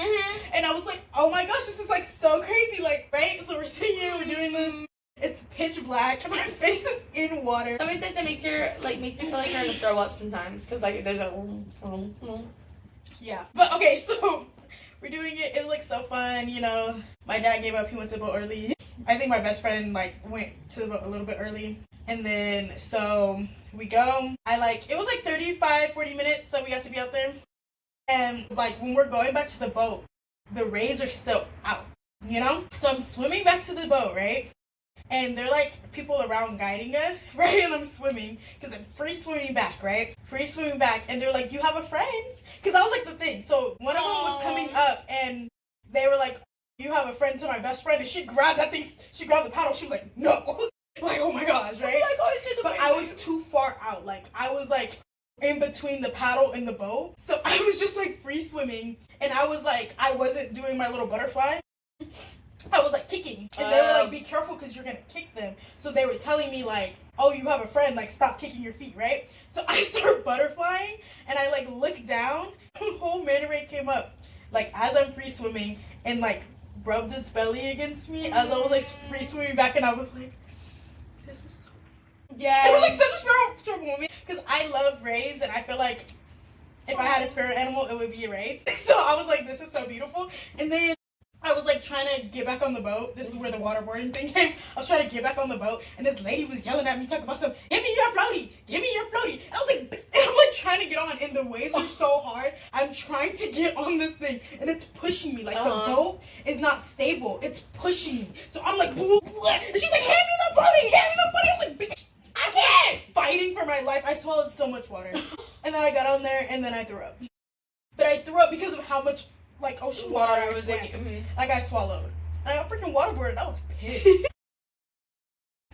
And I was like, oh my gosh, this is like so crazy, like, right? So we're sitting here, we're doing this. It's pitch black. My face is in water. Somebody says it makes you feel like you're gonna throw up sometimes because like there's a. Yeah. But okay, so we're doing it. It was like so fun, you know. My dad gave up. He went to the boat early. I think my best friend like went to the boat a little bit early. And then so we go. It was like 40 minutes that we got to be out there. And like when we're going back to the boat, the rays are still out, you know? So I'm swimming back to the boat, right? And they're like people around guiding us, right? And I'm swimming because I'm free swimming back, right? Free swimming back. And they're like, you have a friend? Because that was like the thing. So one of them was coming up and they were like, you have a friend to my best friend. And she grabbed that thing. She grabbed the paddle. She was like, no. Like, oh my gosh, right? But I was too far out. Like, I was like in between the paddle and the boat. So I was just like free swimming. And I was like, I wasn't doing my little butterfly. I was like kicking. And they were like, be careful because you're going to kick them. So they were telling me like, oh, you have a friend. Like, stop kicking your feet, right? So I start butterflying and I like look down. And the whole manta ray came up like as I'm free swimming and like rubbed its belly against me as I was like free swimming back. And I was like, this is so. Yeah. It was like such a spiritual moment because I love rays and I feel like if I had a spirit animal, it would be a ray. So I was like, this is so beautiful. And then I was like trying to get back on the boat. This is where the waterboarding thing came. I was trying to get back on the boat, and this lady was yelling at me, talking about something. Give me your floaty. Give me your floaty. I was like, and I'm like trying to get on, and the waves are so hard. I'm trying to get on this thing, and it's pushing me. Like the boat is not stable. It's pushing me. So I'm like, blah, blah. And she's like, hand me the floaty. Hand me the floaty. I was like, bitch, I can't. Fighting for my life. I swallowed so much water, and then I got on there, and then I threw up. But I threw up because of how much. Like ocean water was in like I swallowed. And I got freaking waterboarded. I was pissed.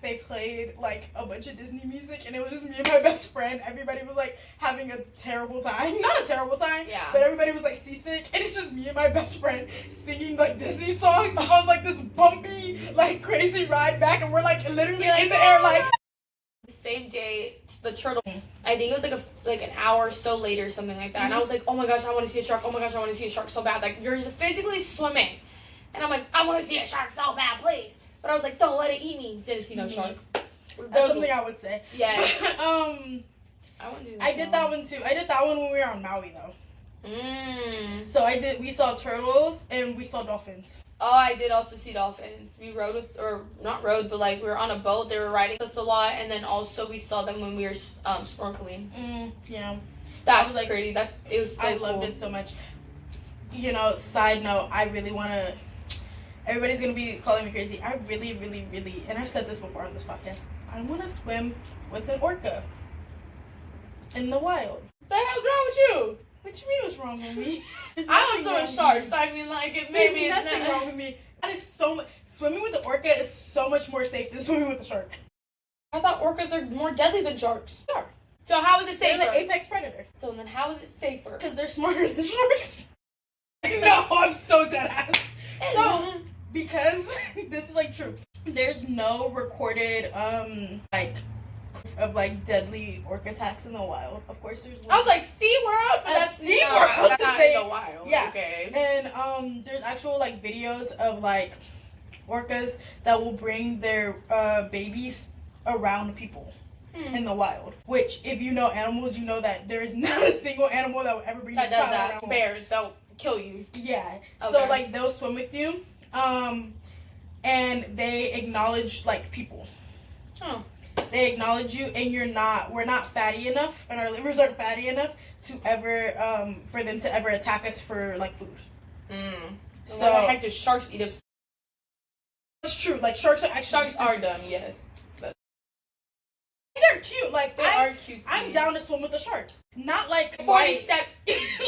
They played like a bunch of Disney music and it was just me and my best friend. Everybody was like having a terrible time. Not a terrible time, but everybody was like seasick. And it's just me and my best friend singing like Disney songs on like this bumpy, like crazy ride back and we're like literally in the air like. The same day, the turtle. I think it was like an hour or so later, something like that. And I was like, oh my gosh, I want to see a shark. Oh my gosh, I want to see a shark so bad. Like you're physically swimming, and I'm like, I want to see a shark so bad, please. But I was like, don't let it eat me. Didn't see no shark. That's something I would say. Yes. I did that one too. I did that one when we were on Maui though. So we saw turtles and we saw dolphins. Oh, I did also see dolphins. We but like we were on a boat. They were riding us a lot, and then also we saw them when we were snorkeling. Yeah. That was like pretty. It was so cool. I loved it so much. You know, side note, I really want to, everybody's going to be calling me crazy. I really, really, really, and I've said this before on this podcast, I want to swim with an orca in the wild. What the hell's wrong with you? What you mean what's wrong with me? I was swimming sharks. I mean, like, maybe there's nothing wrong with me. That is so much, swimming with the orca is so much more safe than swimming with a shark. I thought orcas are more deadly than sharks. Sure. So how is it safer? They're the apex predator. So then how is it safer? Because they're smarter than sharks. No, I'm so dead ass. So, because this is like true. There's no recorded deadly orca attacks in the wild. Of course there's one. I was like SeaWorld, but that's SeaWorld. That's not in the wild. Yeah. Okay. And there's actual like videos of like orcas that will bring their babies around people in the wild. Which, if you know animals, you know that there is not a single animal that will ever bring that their does child that. around. Bears don't kill you. Yeah. Okay. So like they'll swim with you, and they acknowledge like people. Oh. They acknowledge you, and we're not fatty enough, and our livers aren't fatty enough to ever for them to ever attack us for like food. So why the heck does sharks eat us? It's true. Like sharks are dumb. Yes. They're cute. Like they are cute. I'm down to swim with a shark. Not like 47.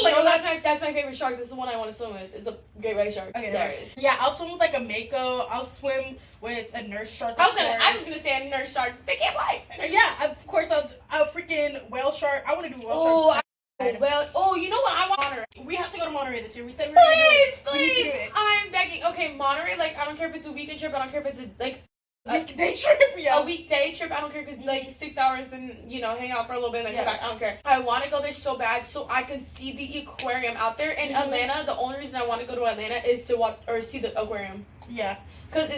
Like no, that's my favorite shark. That's the one I want to swim with. It's a great white shark. Okay, there it is. Yeah, I'll swim with like a mako. I'll swim with a nurse shark. I was gonna say a nurse shark. They can't bite. Yeah, of course I'll freaking whale shark. I want to do whale shark. You know what? I want Monterey. We have to go to Monterey this year. We said we were going to do it. Please. We need to do it. I'm begging. Okay, Monterey. Like I don't care if it's a weekend trip. I don't care if it's a weekday trip. Yeah. A weekday trip. I don't care because like 6 hours and hang out for a little bit and then come back. I don't care. I want to go there so bad so I can see the aquarium out there in Atlanta. The only reason I want to go to Atlanta is to watch or see the aquarium. Yeah. Because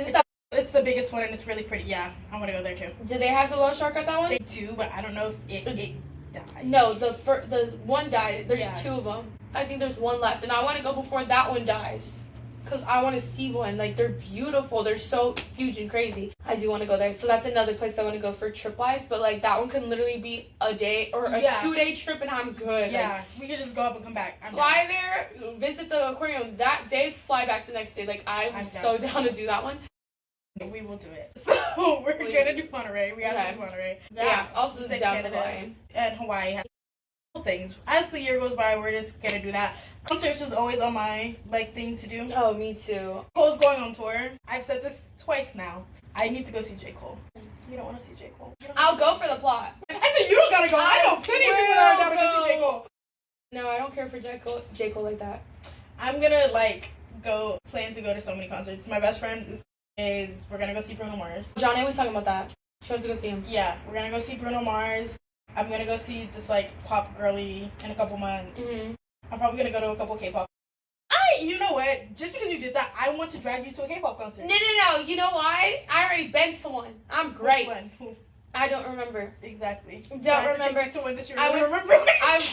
it's the biggest one and it's really pretty. Yeah, I want to go there too. Do they have the whale shark at that one? They do, but I don't know if it died. No, the one died. There's two of them. I think there's one left, and I want to go before that one dies. Because I want to see one. Like, they're beautiful. They're so huge and crazy. I do want to go there. So that's another place I want to go for trip-wise. But, like, that one can literally be a day or a 2-day trip, and I'm good. Yeah, like, we can just go up and come back. Fly there, visit the aquarium that day, fly back the next day. Like, I'm so down to do that one. We will do it. So, we're going to do Monterey. We have to do Monterey. Yeah, also down Canada for Hawaii. And Hawaii. Things. As the year goes by, we're just going to do that. Concerts is always on my thing to do. Oh, me too. Cole's going on tour. I've said this twice now. I need to go see J. Cole. You don't want to see J. Cole? I'll go for the plot. I said you don't gotta go. I know plenty of people that are down to go see J. Cole. No, I don't care for J. Cole like that. I'm gonna plan to go to so many concerts. My best friend is we're gonna go see Bruno Mars. Johnny was talking about that. She wants to go see him. Yeah, we're gonna go see Bruno Mars. I'm gonna go see this pop girly in a couple months. Mm-hmm. I'm probably gonna go to a couple K-pop. You know what? Just because you did that, I want to drag you to a K-pop concert. No. You know why? I already been to one. I'm great. Which one? Who? I don't remember. Exactly. Don't remember. To one that you remember.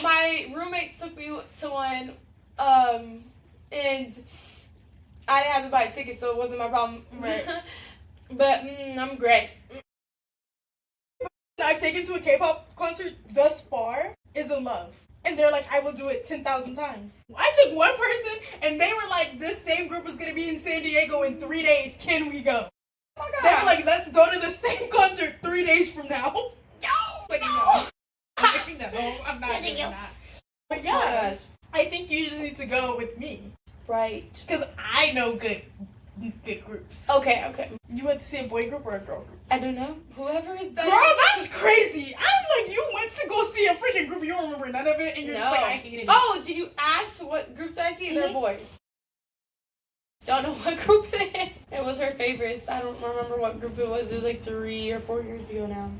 My roommate took me to one, and I didn't have to buy a ticket, so it wasn't my problem. Right. But I'm great. I've taken to a K-pop concert thus far is In Love. And they're like, I will do it 10,000 times. I took one person, and they were like, this same group is going to be in San Diego in 3 days. Can we go? Oh my God. They were like, let's go to the same concert 3 days from now. No. No, I'm not doing that. But yeah, I think you just need to go with me. Right. Because I know good groups. Okay. You went to see a boy group or a girl group? I don't know. Whoever is better. Girl, that's crazy. I'm like, you went to go see a freaking group. You don't remember none of it, and you're just like, I hate it. Oh, did you ask what group did I see? They're boys. Don't know what group it is. It was her favorites. I don't remember what group it was. It was like 3 or 4 years ago now.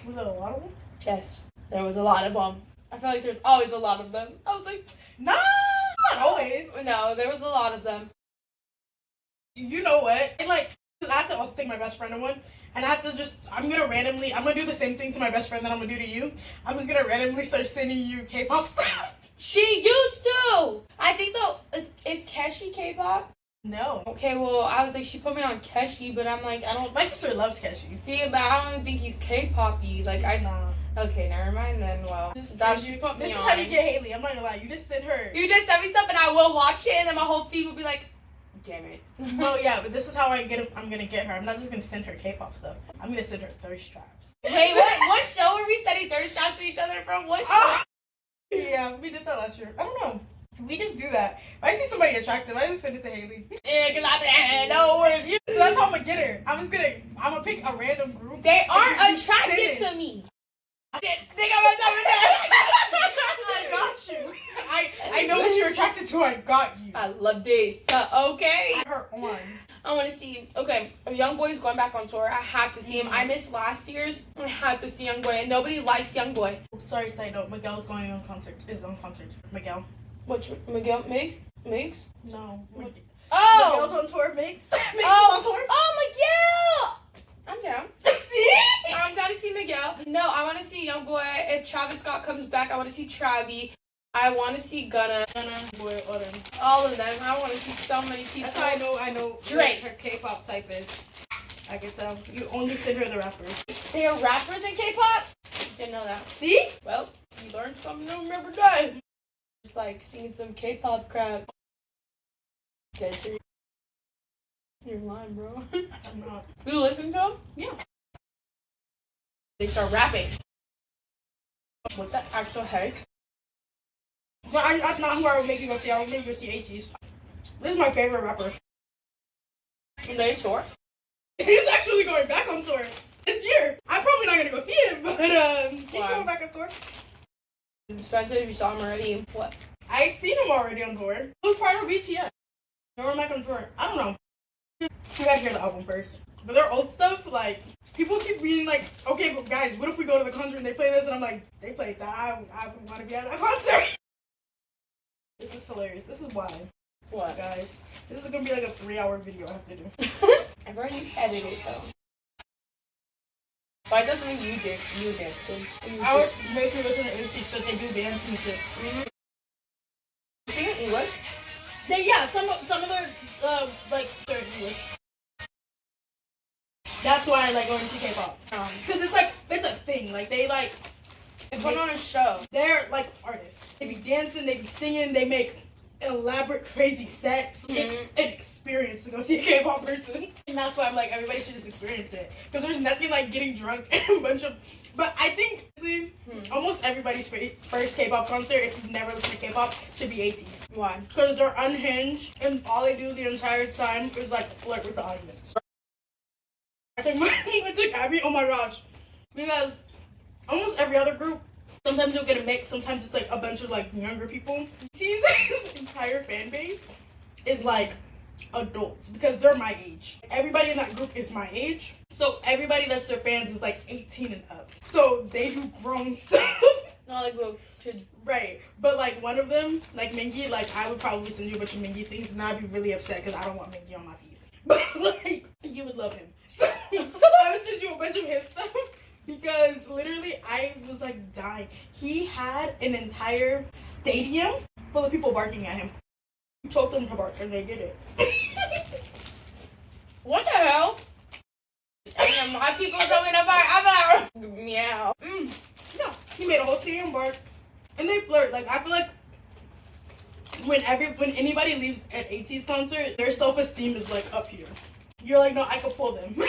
Was that a lot of them? Yes. There was a lot of them. I feel like there's always a lot of them. I was like, nah, not always. No, there was a lot of them. You know what? And I have to also take my best friend to one. And I have to I'm gonna do the same thing to my best friend that I'm gonna do to you. I'm just gonna randomly start sending you K-pop stuff. She used to! I think though, is Keshi K-pop? No. Okay, well, I was like, she put me on Keshi, but I'm like, I don't... My sister loves Keshi. See, but I don't even think he's K-pop-y. Like, Okay, never mind then. Well, that she put me on. This is how you get Hailey. I'm not gonna lie. You just sent her. You just sent me stuff and I will watch it and then my whole feed will be like, damn it. Well, yeah, but this is how I'm gonna get her. I'm not just gonna send her K-pop stuff. I'm gonna send her thirst traps. Wait, what show were we sending thirst traps to each other from? What show? Yeah, we did that last year. I don't know. We just do that. If I see somebody attractive, I just send it to Hailey. Yeah, because I know where you. That's how I'm gonna get her. I'm gonna pick a random group. They aren't attracted to me. I got you. I know what you're attracted to. I got you. I love this. Okay. Her on. I want to see. Okay, Young Boy's going back on tour. I have to see him. I missed last year's. I have to see Young Boy, and nobody likes Young Boy. Sorry, side note. Miguel's going on concert. Is on concert. Miguel. Which Miguel Mix? No. Oh. Miguel's on tour. Mix. Oh. On tour. Oh, Miguel. I'm down. See? I'm down to see Miguel. No, I want to see Young Boy. If Travis Scott comes back, I want to see Travi. I want to see Gunna, Boy, all of them. I want to see so many people. That's how I know Drake. Her K-pop type is. I can tell. You only send her the rappers. They are rappers in K-pop? Didn't know that. See? Well, you learn something new every day. Just like singing some K-pop crap. Dead serious. You're lying, bro. I'm not. You listen to them? Yeah. They start rapping. What's that actual heck? But that's not who I would make you go see. I would make you go see ATEEZ. This is my favorite rapper. And they tour? He's actually going back on tour this year. I'm probably not gonna go see him, but he's going back on tour. It's expensive. You saw him already. What? I seen him already on tour. Who's part of BTS? Never back on tour. I don't know. You gotta hear the album first. But their old stuff, like, people keep being like, okay, but guys, what if we go to the concert and they play this? And I'm like, they played that. I would want to be at that concert. This is hilarious. This is why. What? Guys, this is gonna be like a 3-hour video I have to do. I've already edited it though. But it doesn't mean you danced to. I would make sure listen to NC that they do dance and shit. Sing in English? Some of their like they're English. That's why I like going to K-pop. Because it's a thing. Like they put on a show. They're like artists. They be dancing, they be singing, they make elaborate crazy sets. It's an experience to go see a K-pop person. And that's why I'm like, everybody should just experience it. Because there's nothing like getting drunk and a bunch of... But I think almost everybody's first K-pop concert, if you've never listened to K-pop, should be ATEEZ. Why? Because they're unhinged and all they do the entire time is like flirt with the audience. I took Abby, oh my gosh. Because almost every other group, sometimes you'll get a mix, sometimes it's like a bunch of like younger people. His entire fan base is like adults because they're my age. Everybody in that group is my age. So everybody that's their fans is like 18 and up. So they do grown stuff. Not like little kids. Right. But like one of them, like Mingy, like I would probably send you a bunch of Mingy things and I'd be really upset because I don't want Mingy on my feed. But like, you would love him. So I would send you a bunch of his stuff. Because literally, I was like dying. He had an entire stadium full of people barking at him. He told them to bark, and they did it. What the hell? And my people coming to bark. I'm like, meow. No, he made a whole stadium bark, and they flirt. Like I feel like when anybody leaves an ATEEZ concert, their self-esteem is like up here. You're like, no, I could pull them.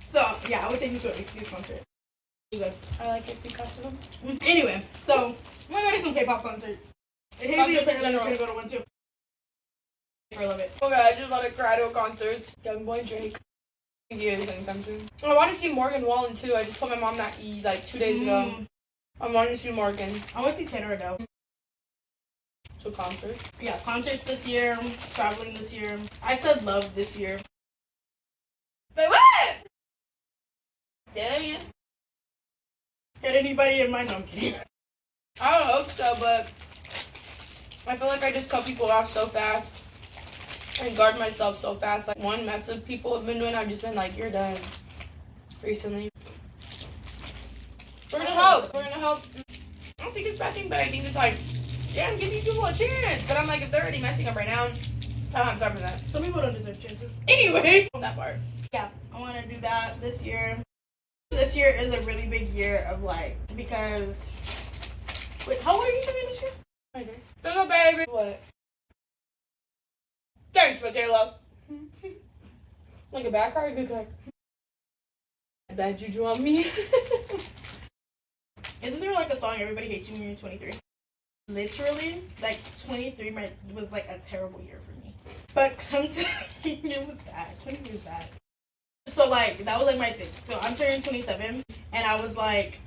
So, yeah, I would take you to an ATEEZ concert. I like it because of them. Anyway, so, I'm gonna go to some K-pop concerts. And Hailey apparently is gonna go to one too. I love it. Okay, I just want to cry to a concert. Young Boy Drake. He is anytime soon. I want to see Morgan Wallen too. I just told my mom that like 2 days ago. I wanted to see Morgan. I want to see Tanner Adele. To concert? Yeah, concerts this year, traveling this year. I said love this year. Wait, what? Serious? Got anybody in mind? No, I'm kidding. I don't hope so, but I feel like I just cut people off so fast. and guard myself so fast. Like, one mess of people have been doing, I've just been like, you're done. Recently. We're gonna help. I don't think it's bad thing, but I think it's like, yeah, give these people a chance. But I'm like, if they're already messing up right now, I don't have time for that. Some people don't deserve chances. Anyway. That part. Yeah, I want to do that this year. This year is a really big year of like, because... Wait, how old are you going to be this year? I do. Go, baby. What? Thanks, Makaila. Like a bad card or a good card? Bad juju on me. Isn't there like a song, Everybody Hates You When You're 23? Literally, like 23 was like a terrible year for me. But come to it was bad. 23 was bad. So like that was like my thing. So I'm turning 27 and I was like,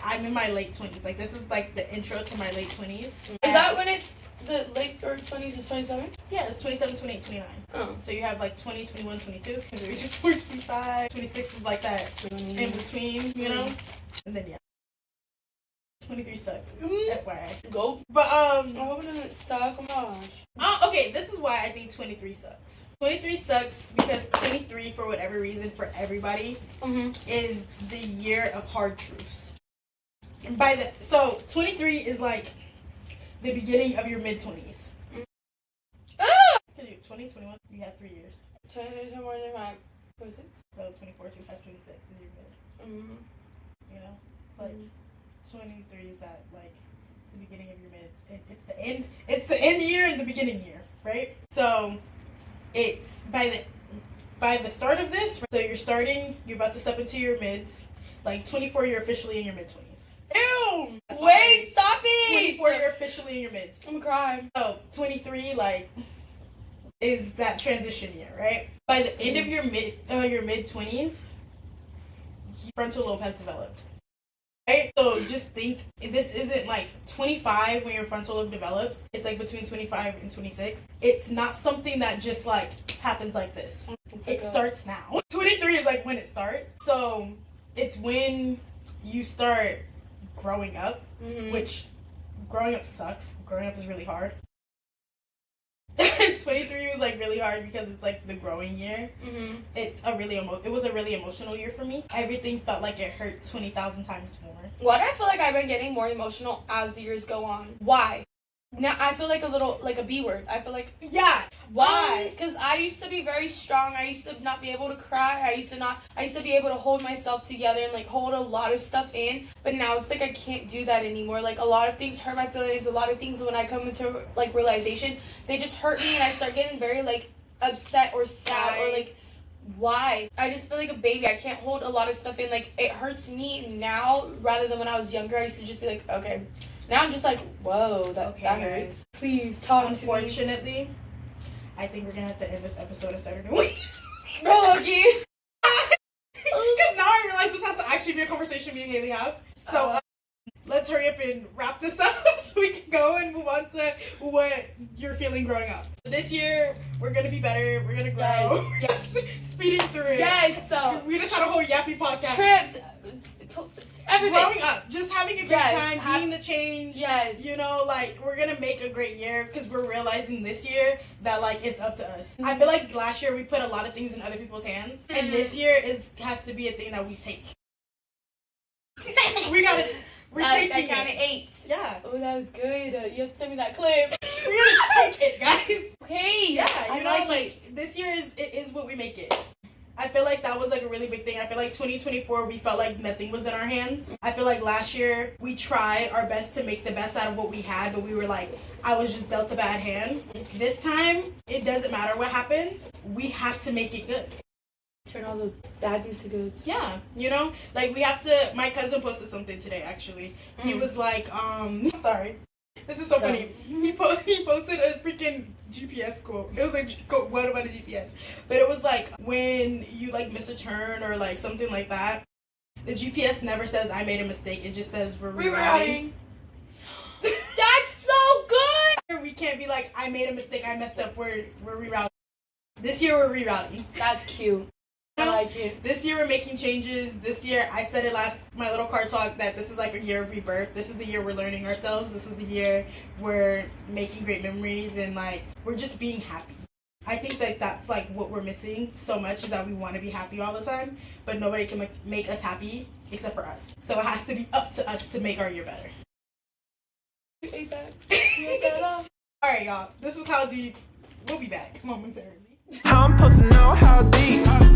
I'm in my late 20s. Like this is like the intro to my late 20s. Is that when the late or 20s is 27? Yeah, it's 27, 28, 29. Oh. So you have like 20, 21, 22. 23, 25. 26 is like that in between, you know? And then yeah. 23 sucked. FYI. Go. But I hope it doesn't suck. Oh gosh. Okay, this is why I think 23 sucks. 23 sucks because 23, for whatever reason, for everybody, is the year of hard truths. And so 23 is like the beginning of your mid 20s. Because you're 20, 21, you have 3 years. 20 more than my 26. So 24, 25, 26 is your mid. You know, it's like 23 is that like it's the beginning of your mids. It's the end. It's the end year and the beginning year, right? So it's by the start of this. So you're about to step into your mids. Like 24, you're officially in your mid 20s. Ew! Wait, stop it! 24, you're officially in your mids. I'm crying. So 23, like, is that transition year, right? By the end of your mid 20s, frontal lobe has developed. Right? So just think, this isn't like 25 when your frontal lobe develops. It's like between 25 and 26. It's not something that just like happens like this. It starts now. 23 is like when it starts. So it's when you start growing up, which growing up sucks. Growing up is really hard. 23 was like really hard because it's like the growing year. It was a really emotional year for me. Everything felt like it hurt 20,000 times more. Why do I feel like I've been getting more emotional as the years go on? Why? Now I feel like a B word. I feel like, yeah. Why? Because I used to be very strong. I used to not be able to cry. I used to be able to hold myself together and like hold a lot of stuff in. But now it's like I can't do that anymore. Like a lot of things hurt my feelings. A lot of things when I come into like realization, they just hurt me and I start getting very like upset or sad or like, why? I just feel like a baby. I can't hold a lot of stuff in. Like it hurts me now rather than when I was younger. I used to just be like, okay. Now I'm just like, whoa, that hurts. Please talk to me. Unfortunately, I think we're gonna have to end this episode and start a new one. Bro, Loki. Because now I realize this has to actually be a conversation me and Hailey have. So let's hurry up and wrap this up so we can go and move on to what you're feeling growing up. This year, we're gonna be better. We're gonna grow. Yes. Speeding through it. Yes. So we just had a whole yappy podcast. Trips. Everything. Growing up, just having a great time, being the change. Yes. You know, like, we're gonna make a great year because we're realizing this year that, like, it's up to us. I feel like last year we put a lot of things in other people's hands, and this year has to be a thing that we take. We're taking I counted 8. Yeah. Oh, that was good. You have to send me that clip. We're gonna take it, guys. Okay. Yeah, you know, like it. this year is what we make it. I feel like that was like a really big thing. I feel like 2024 we felt like nothing was in our hands. I feel like last year we tried our best to make the best out of what we had, but we were like, I was just dealt a bad hand. This time, it doesn't matter what happens. We have to make it good. Turn all the bad into good. Yeah, you know? Like, we have to... My cousin posted something today, actually. He was like, sorry. This is so funny. He posted a freaking GPS quote. It was like, what about a GPS? But it was like, when you, like, miss a turn or, like, something like that, the GPS never says, I made a mistake. It just says, we're rerouting. That's so good! We can't be like, I made a mistake, I messed up, we're rerouting. This year, we're rerouting. That's cute. I like it. This year we're making changes. This year, I said it my little car talk, that this is like a year of rebirth. This is the year we're learning ourselves. This is the year we're making great memories and like, we're just being happy. I think that that's like what we're missing so much, is that we want to be happy all the time, but nobody can make us happy except for us. So it has to be up to us to make our year better. You ate that. You ate that up. All right, y'all. This was How Deep. We'll be back momentarily. I'm supposed to know how deep.